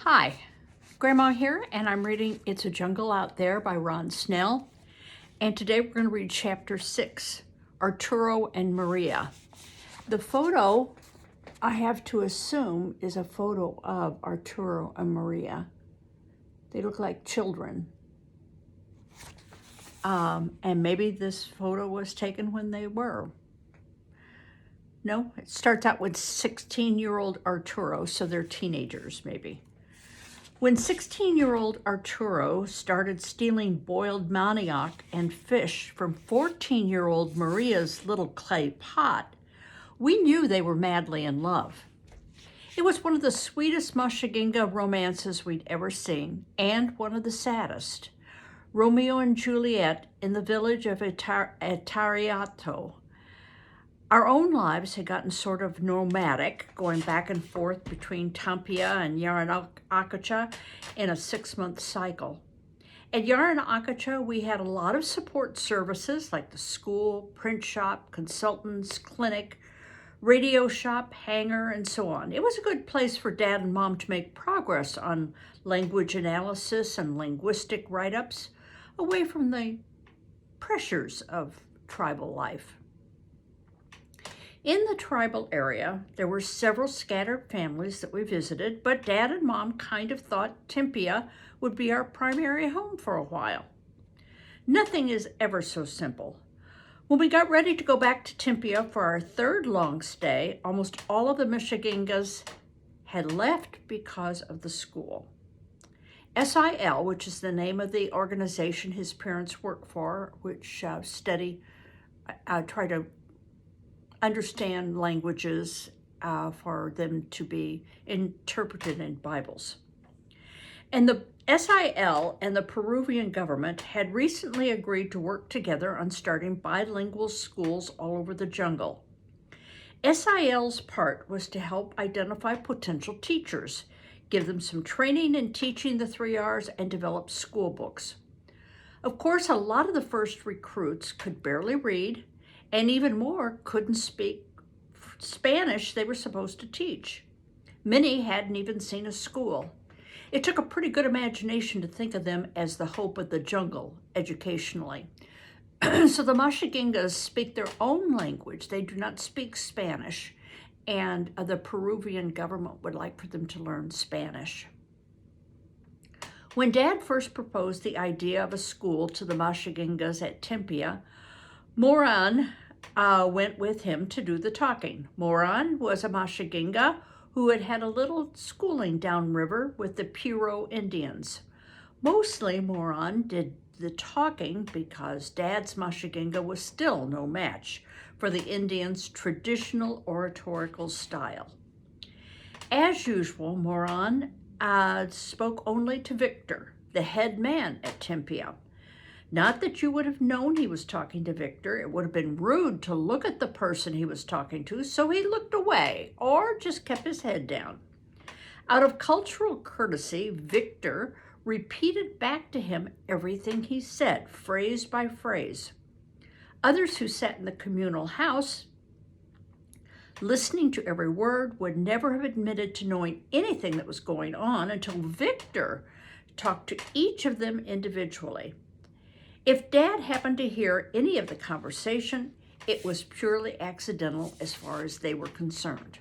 Hi, Grandma here, and I'm reading It's a Jungle Out There by Ron Snell. And today we're going to read Chapter 6, Arturo and Maria. The photo, I have to assume, is a photo of Arturo and Maria. They look like children. And maybe this photo was taken when they were. No, it starts out with 16-year-old Arturo, so they're teenagers maybe. When 16-year-old Arturo started stealing boiled manioc and fish from 14-year-old Maria's little clay pot, we knew they were madly in love. It was one of the sweetest Machiguenga romances we'd ever seen, and one of the saddest. Romeo and Juliet in the village of Etariato. Our own lives had gotten sort of nomadic, going back and forth between Tampia and Yaranacacha in a 6-month cycle. At Yaranacacha, we had a lot of support services like the school, print shop, consultants, clinic, radio shop, hangar, and so on. It was a good place for Dad and Mom to make progress on language analysis and linguistic write-ups, away from the pressures of tribal life. In the tribal area, there were several scattered families that we visited, but Dad and Mom kind of thought Tampia would be our primary home for a while. Nothing is ever so simple. When we got ready to go back to Tampia for our third long stay, almost all of the Machiguengas had left because of the school. SIL, which is the name of the organization his parents work for, which try to understand languages for them to be interpreted in Bibles. And the SIL and the Peruvian government had recently agreed to work together on starting bilingual schools all over the jungle. SIL's part was to help identify potential teachers, give them some training in teaching the 3 R's, and develop school books. Of course, a lot of the first recruits could barely read, and even more couldn't speak Spanish they were supposed to teach. Many hadn't even seen a school. It took a pretty good imagination to think of them as the hope of the jungle educationally. So the Machiguengas speak their own language. They do not speak Spanish, and the Peruvian government would like for them to learn Spanish. When Dad first proposed the idea of a school to the Machiguengas at Tampia, Moran went with him to do the talking. Moran was a Machiguenga who had had a little schooling downriver with the Piro Indians. Mostly Moran did the talking because Dad's Machiguenga was still no match for the Indians' traditional oratorical style. As usual, Moran spoke only to Victor, the head man at Tampia. Not that you would have known he was talking to Victor. It would have been rude to look at the person he was talking to, so he looked away or just kept his head down. Out of cultural courtesy, Victor repeated back to him everything he said, phrase by phrase. Others who sat in the communal house, listening to every word, would never have admitted to knowing anything that was going on until Victor talked to each of them individually. If Dad happened to hear any of the conversation, it was purely accidental as far as they were concerned.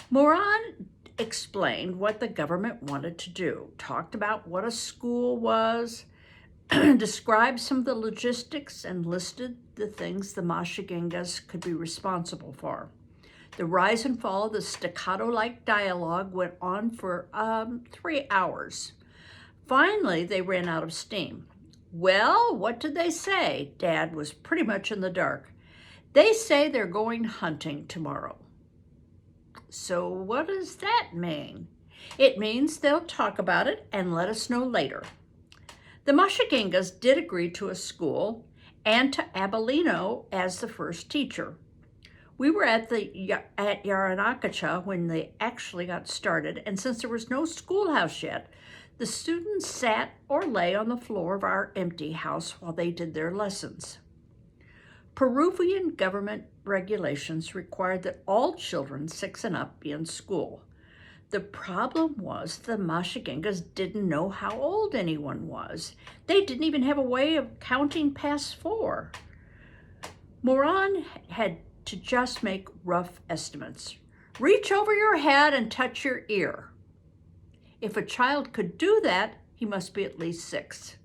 Moran explained what the government wanted to do, talked about what a school was, described some of the logistics, and listed the things the Machiguengas could be responsible for. The rise and fall of the staccato-like dialogue went on for 3 hours. Finally, they ran out of steam. Well, what did they say? Dad was pretty much in the dark. They say they're going hunting tomorrow. So what does that mean? It means they'll talk about it and let us know later. The Machiguengas did agree to a school and to Abelino as the first teacher. We were at Yaranacacha when they actually got started, and since there was no schoolhouse yet, the students sat or lay on the floor of our empty house while they did their lessons. Peruvian government regulations required that all children 6 and up be in school. The problem was the Machiguengas didn't know how old anyone was. They didn't even have a way of counting past 4. Moran had to just make rough estimates. Reach over your head and touch your ear. If a child could do that, he must be at least 6.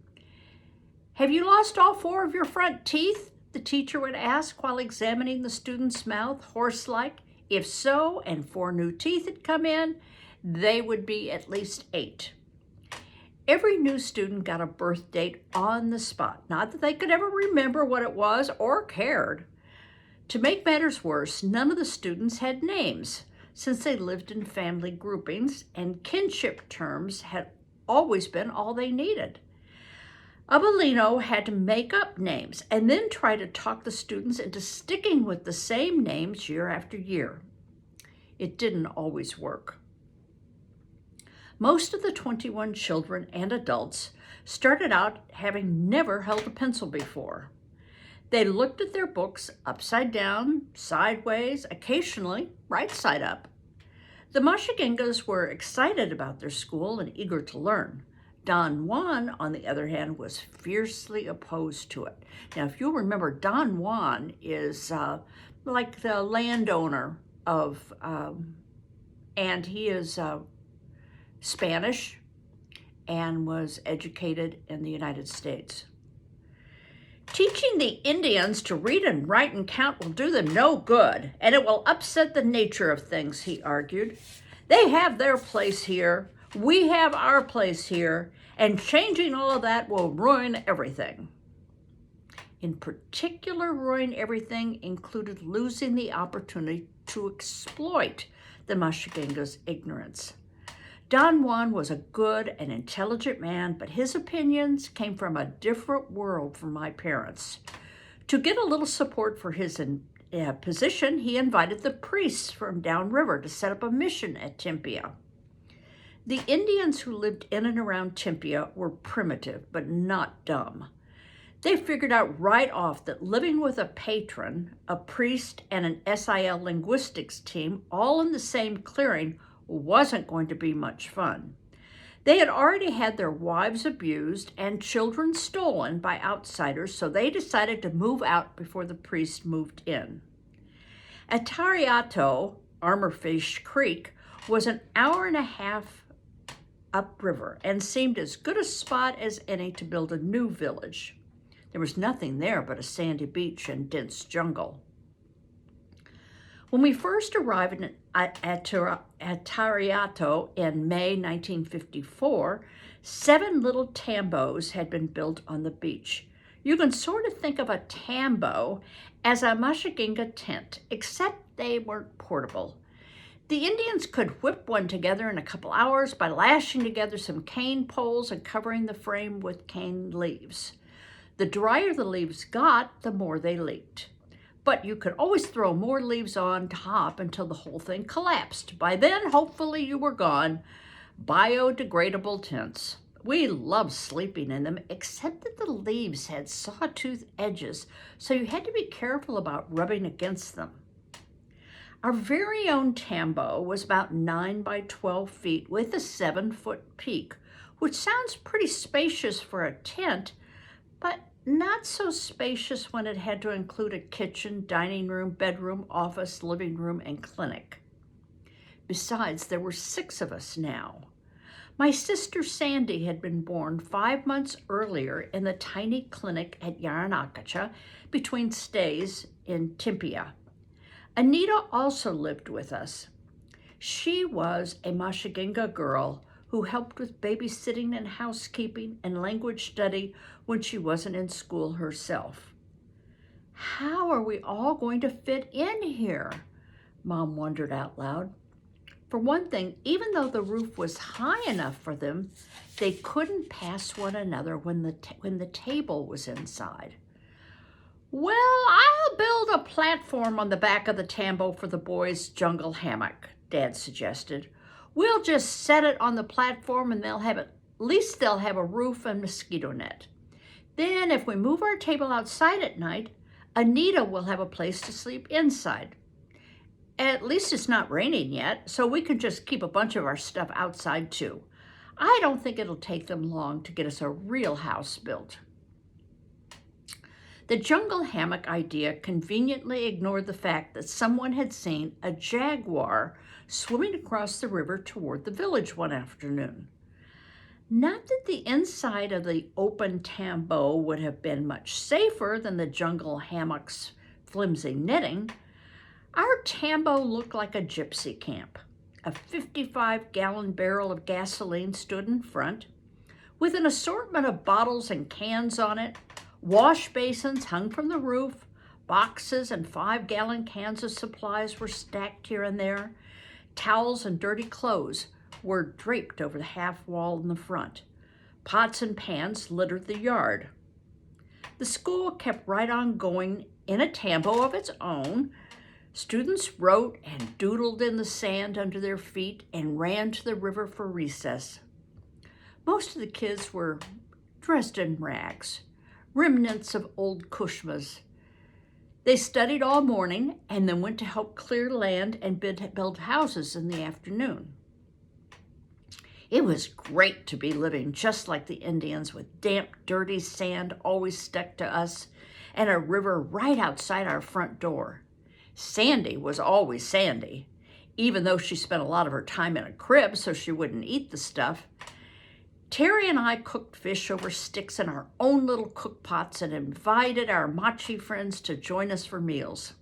Have you lost all 4 of your front teeth? The teacher would ask while examining the student's mouth, horse-like. If so, and 4 new teeth had come in, they would be at least 8. Every new student got a birth date on the spot. Not that they could ever remember what it was or cared. To make matters worse, none of the students had names, since they lived in family groupings, and kinship terms had always been all they needed. Abelino had to make up names and then try to talk the students into sticking with the same names year after year. It didn't always work. Most of the 21 children and adults started out having never held a pencil before. They looked at their books upside down, sideways, occasionally right side up. The Machiguengas were excited about their school and eager to learn. Don Juan, on the other hand, was fiercely opposed to it. Now, if you'll remember, Don Juan is like the landowner of, and he is Spanish and was educated in the United States. Teaching the Indians to read and write and count will do them no good, and it will upset the nature of things, he argued. They have their place here, we have our place here, and changing all of that will ruin everything. In particular, ruin everything included losing the opportunity to exploit the Machiguengas' ignorance. Don Juan was a good and intelligent man, but his opinions came from a different world from my parents. To get a little support for his position, he invited the priests from downriver to set up a mission at Timpia. The Indians who lived in and around Timpia were primitive, but not dumb. They figured out right off that living with a patron, a priest, and an SIL linguistics team all in the same clearing wasn't going to be much fun. They had already had their wives abused and children stolen by outsiders, so they decided to move out before the priest moved in. Atariato, Armorfish Creek, was an hour and a half upriver and seemed as good a spot as any to build a new village. There was nothing there but a sandy beach and dense jungle. When we first arrived in Atariato in May 1954, 7 little tambos had been built on the beach. You can sort of think of a tambo as a Machiguenga tent, except they weren't portable. The Indians could whip one together in a couple hours by lashing together some cane poles and covering the frame with cane leaves. The drier the leaves got, the more they leaked. But you could always throw more leaves on top until the whole thing collapsed. By then, hopefully you were gone. Biodegradable tents. We loved sleeping in them, except that the leaves had sawtooth edges, so you had to be careful about rubbing against them. Our very own tambo was about 9 by 12 feet with a 7-foot peak, which sounds pretty spacious for a tent, but not so spacious when it had to include a kitchen, dining room, bedroom, office, living room, and clinic. Besides, there were 6 of us now. My sister Sandy had been born 5 months earlier in the tiny clinic at Yaranacacha between stays in Timpia. Anita also lived with us. She was a Machiguenga girl who helped with babysitting and housekeeping and language study when she wasn't in school herself. How are we all going to fit in here? Mom wondered out loud. For one thing, even though the roof was high enough for them, they couldn't pass one another when the table was inside. Well, I'll build a platform on the back of the tambo for the boys' jungle hammock, Dad suggested. We'll just set it on the platform and at least they'll have a roof and mosquito net. Then if we move our table outside at night, Anita will have a place to sleep inside. At least it's not raining yet, so we can just keep a bunch of our stuff outside too. I don't think it'll take them long to get us a real house built. The jungle hammock idea conveniently ignored the fact that someone had seen a jaguar swimming across the river toward the village one afternoon. Not that the inside of the open tambo would have been much safer than the jungle hammock's flimsy netting. Our tambo looked like a gypsy camp. A 55-gallon barrel of gasoline stood in front, with an assortment of bottles and cans on it. Wash basins hung from the roof. Boxes and 5-gallon cans of supplies were stacked here and there. Towels and dirty clothes were draped over the half wall in the front. Pots and pans littered the yard. The school kept right on going in a tambo of its own. Students wrote and doodled in the sand under their feet and ran to the river for recess. Most of the kids were dressed in rags, remnants of old kushmas. They studied all morning and then went to help clear land and build houses in the afternoon. It was great to be living just like the Indians, with damp, dirty sand always stuck to us and a river right outside our front door. Sandy was always Sandy, even though she spent a lot of her time in a crib so she wouldn't eat the stuff. Terry and I cooked fish over sticks in our own little cook pots and invited our Machi friends to join us for meals.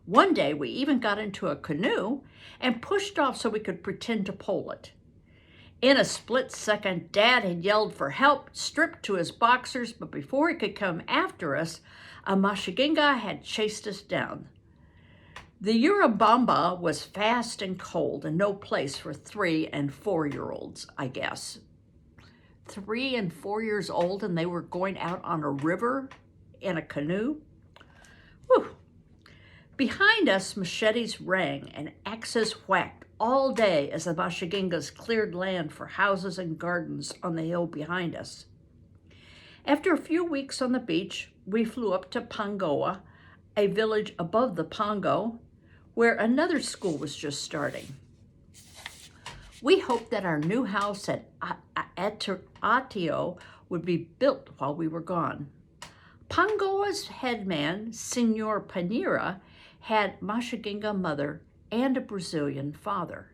One day we even got into a canoe and pushed off so we could pretend to pole it. In a split second, Dad had yelled for help, stripped to his boxers, but before he could come after us, a Machiguenga had chased us down. The Urubamba was fast and cold and no place for 3- and 4-year-olds, I guess. 3 and 4 years old and they were going out on a river in a canoe? Whew. Behind us, machetes rang and axes whacked all day as the Machiguengas cleared land for houses and gardens on the hill behind us. After a few weeks on the beach, we flew up to Pangoa, a village above the Pongo, where another school was just starting. We hoped that our new house at Atio would be built while we were gone. Pangoa's headman, Senor Panera, had Machiguenga mother and a Brazilian father.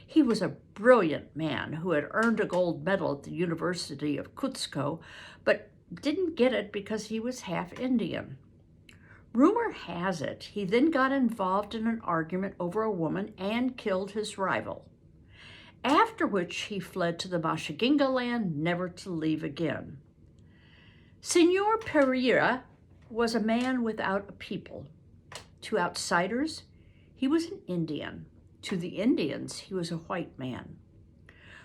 He was a brilliant man who had earned a gold medal at the University of Cuzco, but didn't get it because he was half Indian. Rumor has it he then got involved in an argument over a woman and killed his rival, after which he fled to the Machiguenga land, never to leave again. Senor Pereira was a man without a people. To outsiders, he was an Indian. To the Indians, he was a white man.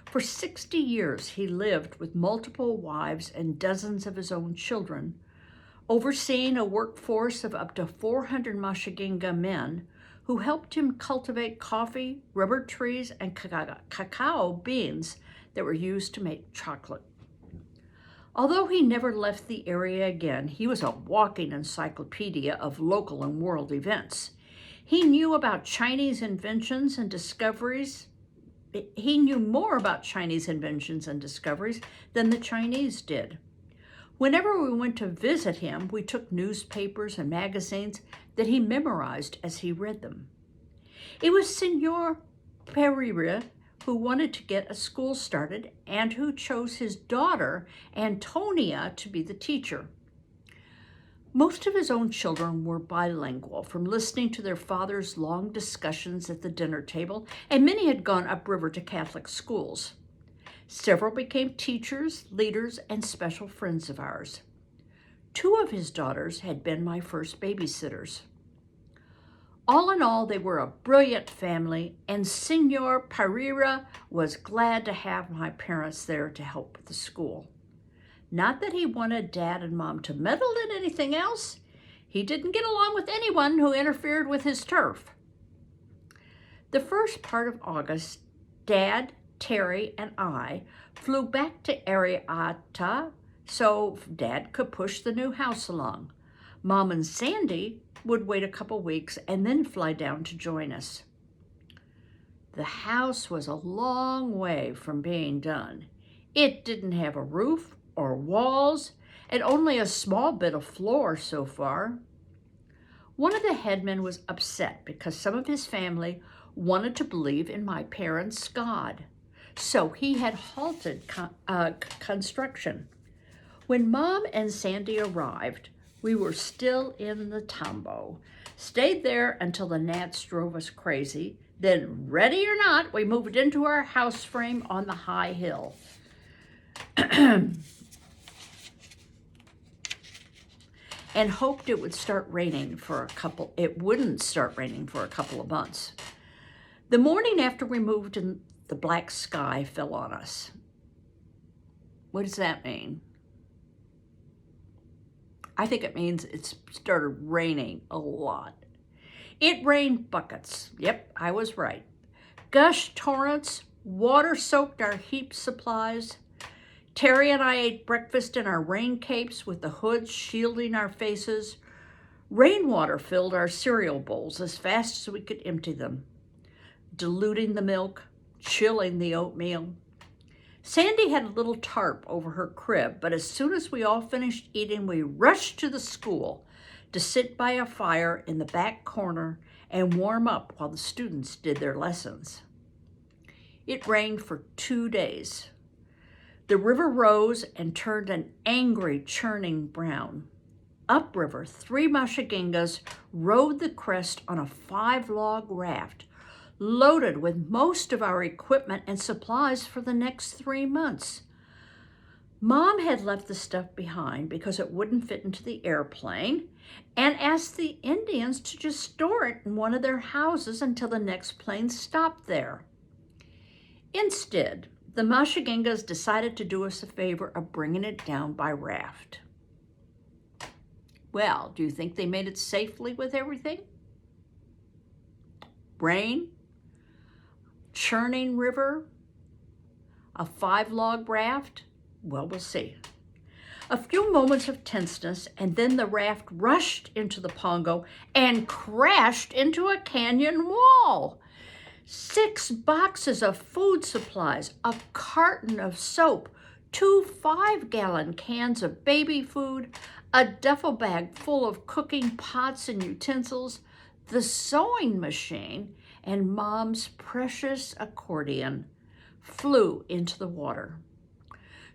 For 60 years, he lived with multiple wives and dozens of his own children, overseeing a workforce of up to 400 Machiguenga men who helped him cultivate coffee, rubber trees, and cacao beans that were used to make chocolate. Although he never left the area again, he was a walking encyclopedia of local and world events. He knew about Chinese inventions and discoveries. He knew more about Chinese inventions and discoveries than the Chinese did. Whenever we went to visit him, we took newspapers and magazines that he memorized as he read them. It was Senor Pereira who wanted to get a school started and who chose his daughter, Antonia, to be the teacher. Most of his own children were bilingual from listening to their father's long discussions at the dinner table, and many had gone upriver to Catholic schools. Several became teachers, leaders, and special friends of ours. 2 of his daughters had been my first babysitters. All in all, they were a brilliant family, and Senor Pereira was glad to have my parents there to help with the school. Not that he wanted Dad and Mom to meddle in anything else. He didn't get along with anyone who interfered with his turf. The first part of August, Dad, Terry, and I flew back to Ariata so Dad could push the new house along. Mom and Sandy would wait a couple weeks and then fly down to join us. The house was a long way from being done. It didn't have a roof or walls and only a small bit of floor so far. One of the headmen was upset because some of his family wanted to believe in my parents' God, so he had halted construction. When Mom and Sandy arrived, we were still in the tambo, stayed there until the gnats drove us crazy. Then, ready or not, we moved into our house frame on the high hill. And hoped it would start raining for it wouldn't start raining for a couple of months. The morning after we moved in, the black sky fell on us. What does that mean? I think it means it started raining a lot. It rained buckets. Yep, I was right. Gushed torrents, water soaked our heap supplies. Terry and I ate breakfast in our rain capes with the hoods shielding our faces. Rainwater filled our cereal bowls as fast as we could empty them, diluting the milk, chilling the oatmeal. Sandy had a little tarp over her crib, but as soon as we all finished eating, we rushed to the school to sit by a fire in the back corner and warm up while the students did their lessons. It rained for 2 days. The river rose and turned an angry, churning brown. Upriver, 3 Machiguengas rode the crest on a 5-log raft, loaded with most of our equipment and supplies for the next 3 months. Mom had left the stuff behind because it wouldn't fit into the airplane and asked the Indians to just store it in one of their houses until the next plane stopped there. Instead, the Machiguengas decided to do us a favor of bringing it down by raft. Well, do you think they made it safely with everything? Rain, churning river, a 5-log raft? Well, we'll see. A few moments of tenseness, and then the raft rushed into the pongo and crashed into a canyon wall. 6 boxes of food supplies, a carton of soap, 2 5-gallon cans of baby food, a duffel bag full of cooking pots and utensils, the sewing machine, and Mom's precious accordion flew into the water.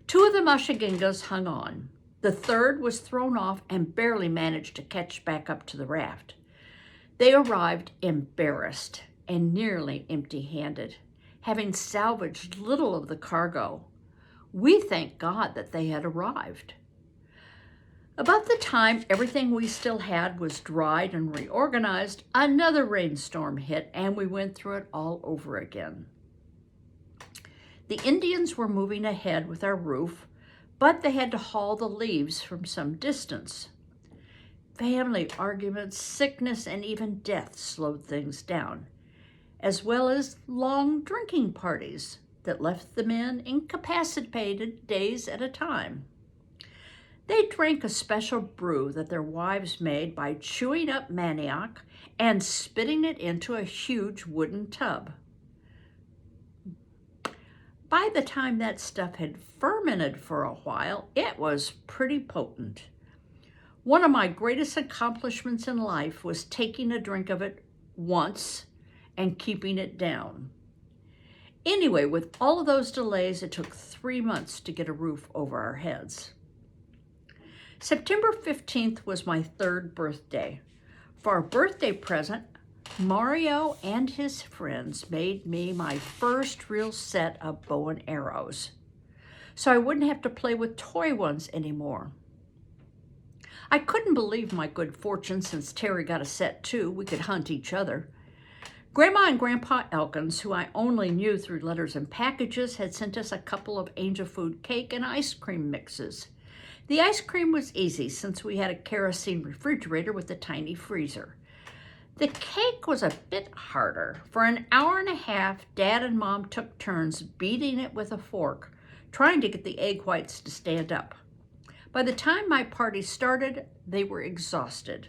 2 of the Machiguengas hung on. The 3rd was thrown off and barely managed to catch back up to the raft. They arrived embarrassed and nearly empty-handed, having salvaged little of the cargo. We thank God that they had arrived. About the time everything we still had was dried and reorganized, another rainstorm hit and we went through it all over again. The Indians were moving ahead with our roof, but they had to haul the leaves from some distance. Family arguments, sickness, and even death slowed things down, as well as long drinking parties that left the men incapacitated days at a time. They drank a special brew that their wives made by chewing up manioc and spitting it into a huge wooden tub. By the time that stuff had fermented for a while, it was pretty potent. One of my greatest accomplishments in life was taking a drink of it once and keeping it down. Anyway, with all of those delays, it took 3 months to get a roof over our heads. September 15th was my 3rd birthday. For a birthday present, Mario and his friends made me my first real set of bow and arrows, so I wouldn't have to play with toy ones anymore. I couldn't believe my good fortune since Terry got a set too. We could hunt each other. Grandma and Grandpa Elkins, who I only knew through letters and packages, had sent us a couple of angel food cake and ice cream mixes. The ice cream was easy since we had a kerosene refrigerator with a tiny freezer. The cake was a bit harder. For an hour and a half, Dad and Mom took turns beating it with a fork, trying to get the egg whites to stand up. By the time my party started, they were exhausted.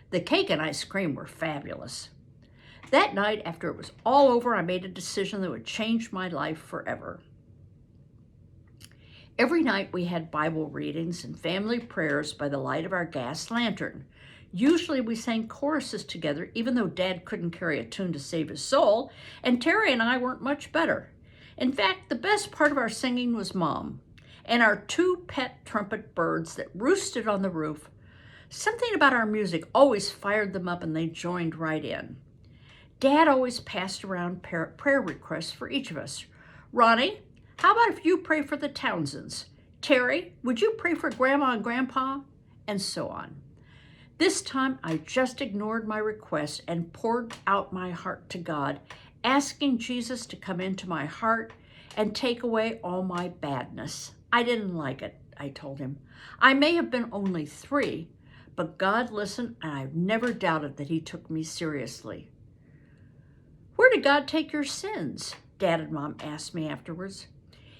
The cake and ice cream were fabulous. That night, after it was all over, I made a decision that would change my life forever. Every night we had Bible readings and family prayers by the light of our gas lantern. Usually we sang choruses together, even though Dad couldn't carry a tune to save his soul, and Terry and I weren't much better. In fact, the best part of our singing was Mom and our 2 pet trumpet birds that roosted on the roof. Something about our music always fired them up and they joined right in. Dad always passed around prayer requests for each of us. Ronnie, how about if you pray for the Townsends? Terry, would you pray for Grandma and Grandpa? And so on. This time, I just ignored my request and poured out my heart to God, asking Jesus to come into my heart and take away all my badness. I didn't like it, I told him. I may have been only 3, but God listened, and I've never doubted that he took me seriously. Where did God take your sins? Dad and Mom asked me afterwards.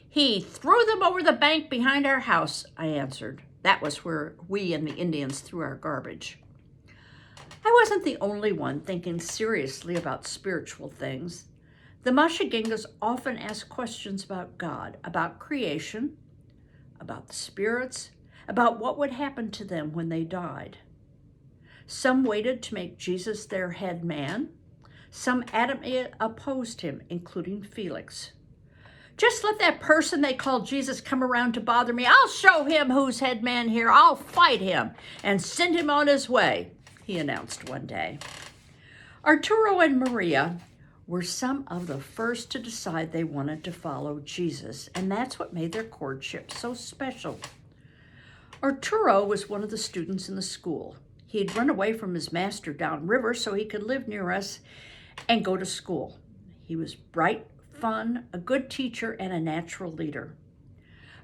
He threw them over the bank behind our house, I answered. That was where we and the Indians threw our garbage. I wasn't the only one thinking seriously about spiritual things. The Machiguengas often asked questions about God, about creation, about the spirits, about what would happen to them when they died. Some waited to make Jesus their head man. Some adamantly opposed him, including Felix. Just let that person they call Jesus come around to bother me. I'll show him who's head man here. I'll fight him and send him on his way, he announced one day. Arturo and Maria were some of the first to decide they wanted to follow Jesus, and that's what made their courtship so special. Arturo was one of the students in the school. He had run away from his master downriver so he could live near us and go to school. He was bright, fun, a good teacher, and a natural leader.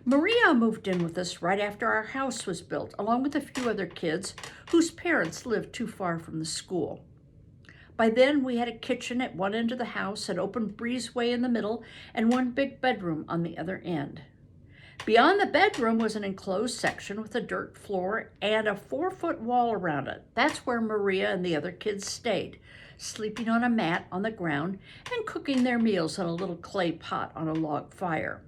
Maria moved in with us right after our house was built, along with a few other kids whose parents lived too far from the school. By then, we had a kitchen at one end of the house, an open breezeway in the middle, and one big bedroom on the other end. Beyond the bedroom was an enclosed section with a dirt floor and a 4-foot wall around it. That's where Maria and the other kids stayed, sleeping on a mat on the ground and cooking their meals in a little clay pot on a log fire.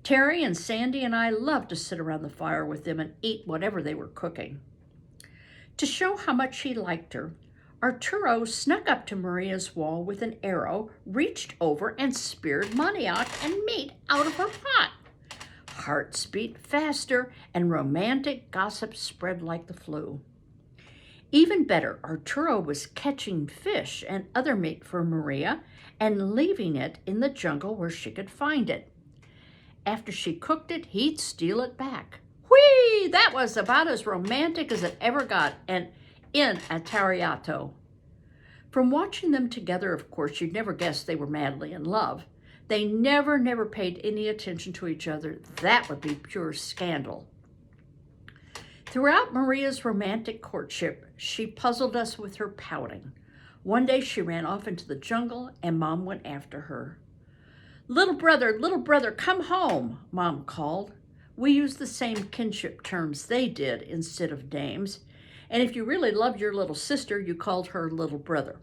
Terry and Sandy and I loved to sit around the fire with them and eat whatever they were cooking. To show how much he liked her, Arturo snuck up to Maria's wall with an arrow, reached over and speared maniac and meat out of her pot. Hearts beat faster and romantic gossip spread like the flu. Even better, Arturo was catching fish and other meat for Maria and leaving it in the jungle where she could find it. After she cooked it, he'd steal it back. Whee! That was about as romantic as it ever got, and in a Tariato. From watching them together, of course, you'd never guess they were madly in love. They never paid any attention to each other. That would be pure scandal. Throughout Maria's romantic courtship, she puzzled us with her pouting. One day she ran off into the jungle and Mom went after her. Little brother, come home, Mom called. We used the same kinship terms they did instead of names. And if you really loved your little sister, you called her little brother.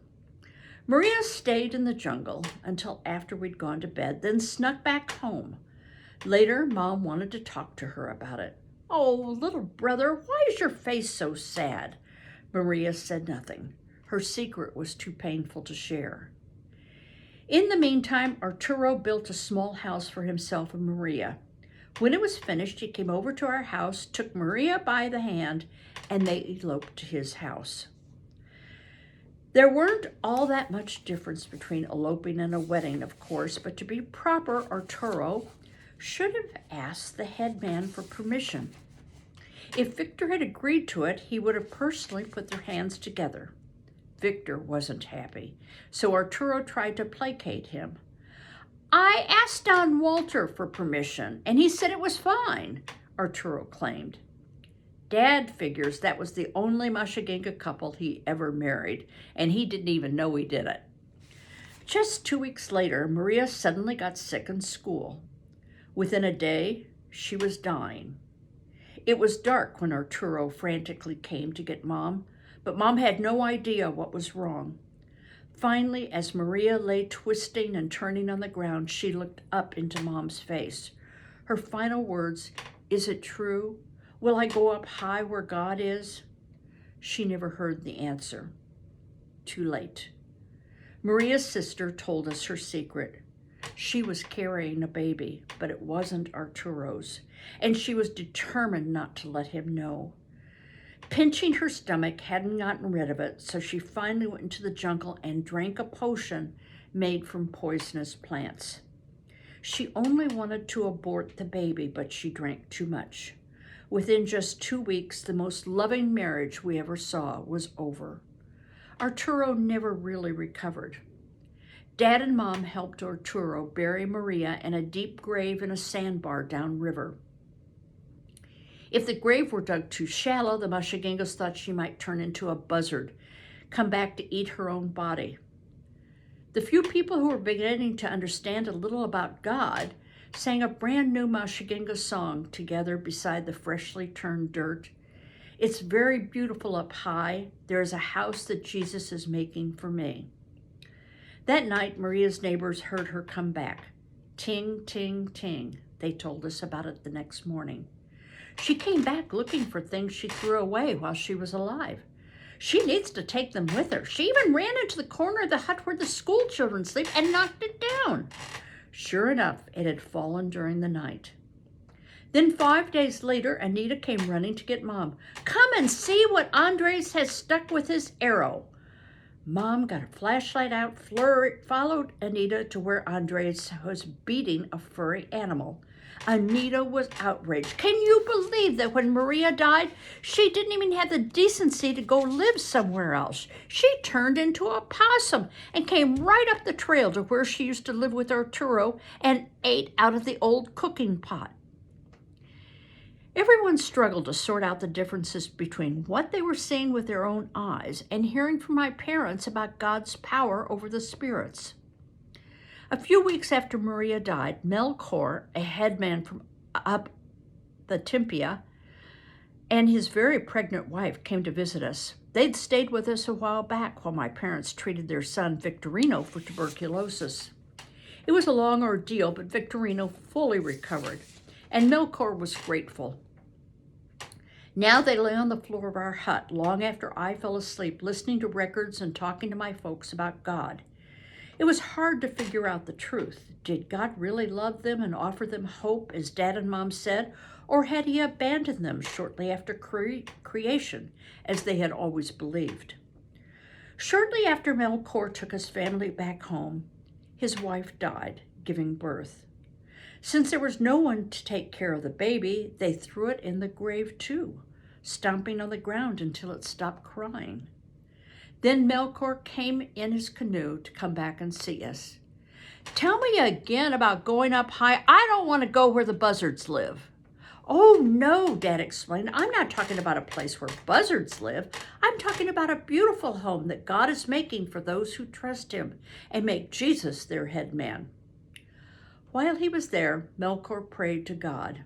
Maria stayed in the jungle until after we'd gone to bed, then snuck back home. Later, Mom wanted to talk to her about it. Oh, little brother, why is your face so sad? Maria said nothing. Her secret was too painful to share. In the meantime, Arturo built a small house for himself and Maria. When it was finished, he came over to our house, took Maria by the hand, and they eloped to his house. There weren't all that much difference between eloping and a wedding, of course, but to be proper, Arturo should have asked the head man for permission. If Victor had agreed to it, he would have personally put their hands together. Victor wasn't happy, so Arturo tried to placate him. I asked Don Walter for permission, and he said it was fine, Arturo claimed. Dad figures that was the only Machiguenga couple he ever married, and he didn't even know he did it. Just 2 weeks later, Maria suddenly got sick in school. Within a day, she was dying. It was dark when Arturo frantically came to get Mom, but Mom had no idea what was wrong. Finally, as Maria lay twisting and turning on the ground, she looked up into Mom's face. Her final words, "Is it true? Will I go up high where God is?" She never heard the answer. Too late. Maria's sister told us her secret. She was carrying a baby, but it wasn't Arturo's, and she was determined not to let him know. Pinching her stomach hadn't gotten rid of it, so she finally went into the jungle and drank a potion made from poisonous plants. She only wanted to abort the baby, but she drank too much. Within just 2 weeks, the most loving marriage we ever saw was over. Arturo never really recovered. Dad and Mom helped Arturo bury Maria in a deep grave in a sandbar downriver. If the grave were dug too shallow, the Machiguengas thought she might turn into a buzzard, come back to eat her own body. The few people who were beginning to understand a little about God sang a brand new Machiguenga song together beside the freshly turned dirt. "It's very beautiful up high. There is a house that Jesus is making for me." That night, Maria's neighbors heard her come back. Ting, ting, ting. They told us about it the next morning. She came back looking for things she threw away while she was alive. She needs to take them with her. She even ran into the corner of the hut where the school children sleep and knocked it down. Sure enough, it had fallen during the night. Then 5 days later, Anita came running to get Mom. "Come and see what Andres has stuck with his arrow." Mom got a flashlight out, followed Anita to where Andres was beating a furry animal. Anita was outraged. Can you believe that when Maria died, she didn't even have the decency to go live somewhere else? She turned into a possum and came right up the trail to where she used to live with Arturo and ate out of the old cooking pot. Everyone struggled to sort out the differences between what they were seeing with their own eyes and hearing from my parents about God's power over the spirits. A few weeks after Maria died, Melchor, a headman from up the Timpia, and his very pregnant wife came to visit us. They'd stayed with us a while back while my parents treated their son Victorino for tuberculosis. It was a long ordeal, but Victorino fully recovered, and Melchor was grateful. Now they lay on the floor of our hut long after I fell asleep, listening to records and talking to my folks about God. It was hard to figure out the truth. Did God really love them and offer them hope, as Dad and Mom said, or had he abandoned them shortly after creation, as they had always believed? Shortly after Melchor took his family back home, his wife died, giving birth. Since there was no one to take care of the baby, they threw it in the grave too, stomping on the ground until it stopped crying. Then Melchor came in his canoe to come back and see us. "Tell me again about going up high. I don't want to go where the buzzards live." "Oh, no," Dad explained. "I'm not talking about a place where buzzards live. I'm talking about a beautiful home that God is making for those who trust him and make Jesus their head man." While he was there, Melchor prayed to God.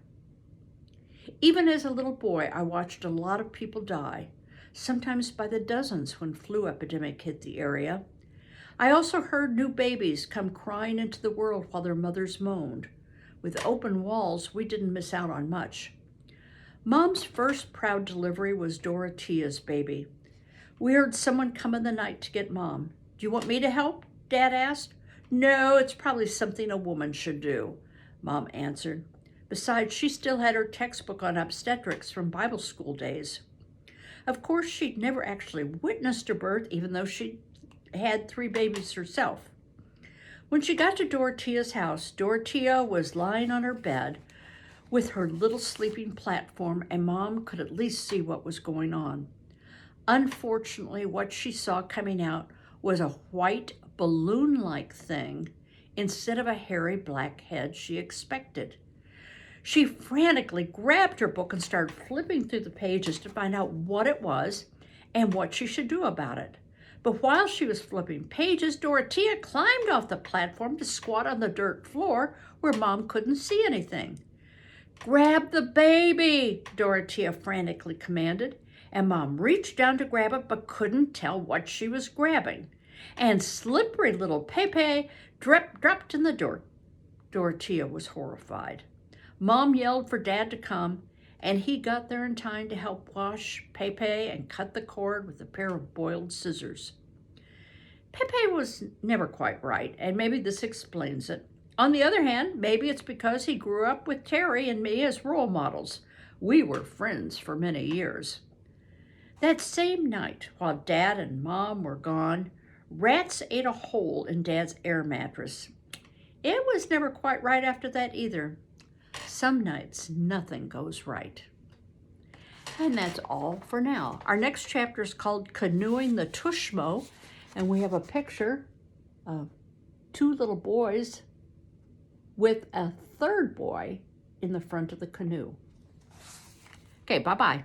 Even as a little boy, I watched a lot of people die, sometimes by the dozens when flu epidemic hit the area. I also heard new babies come crying into the world while their mothers moaned. With open walls, we didn't miss out on much. Mom's first proud delivery was Dorothea's baby. We heard someone come in the night to get Mom. "Do you want me to help?" Dad asked. "No, it's probably something a woman should do," Mom answered. Besides, she still had her textbook on obstetrics from Bible school days. Of course, she'd never actually witnessed a birth, even though she had 3 babies herself. When she got to Dorothea's house, Dorothea was lying on her bed with her little sleeping platform, and Mom could at least see what was going on. Unfortunately, what she saw coming out was a white balloon-like thing instead of a hairy black head she expected. She frantically grabbed her book and started flipping through the pages to find out what it was and what she should do about it. But while she was flipping pages, Dorothea climbed off the platform to squat on the dirt floor where Mom couldn't see anything. Grab the baby, Dorothea frantically commanded, and Mom reached down to grab it but couldn't tell what she was grabbing. And slippery little Pepe dropped in the door. Dorothea was horrified. Mom yelled for Dad to come, and he got there in time to help wash Pepe and cut the cord with a pair of boiled scissors. Pepe was never quite right, and maybe this explains it. On the other hand, maybe it's because he grew up with Terry and me as role models. We were friends for many years. That same night, while Dad and Mom were gone, rats ate a hole in Dad's air mattress. It was never quite right after that either. Some nights, nothing goes right. And that's all for now. Our next chapter is called Canoeing the Tushmo, and we have a picture of two little boys with a third boy in the front of the canoe. Okay, bye-bye.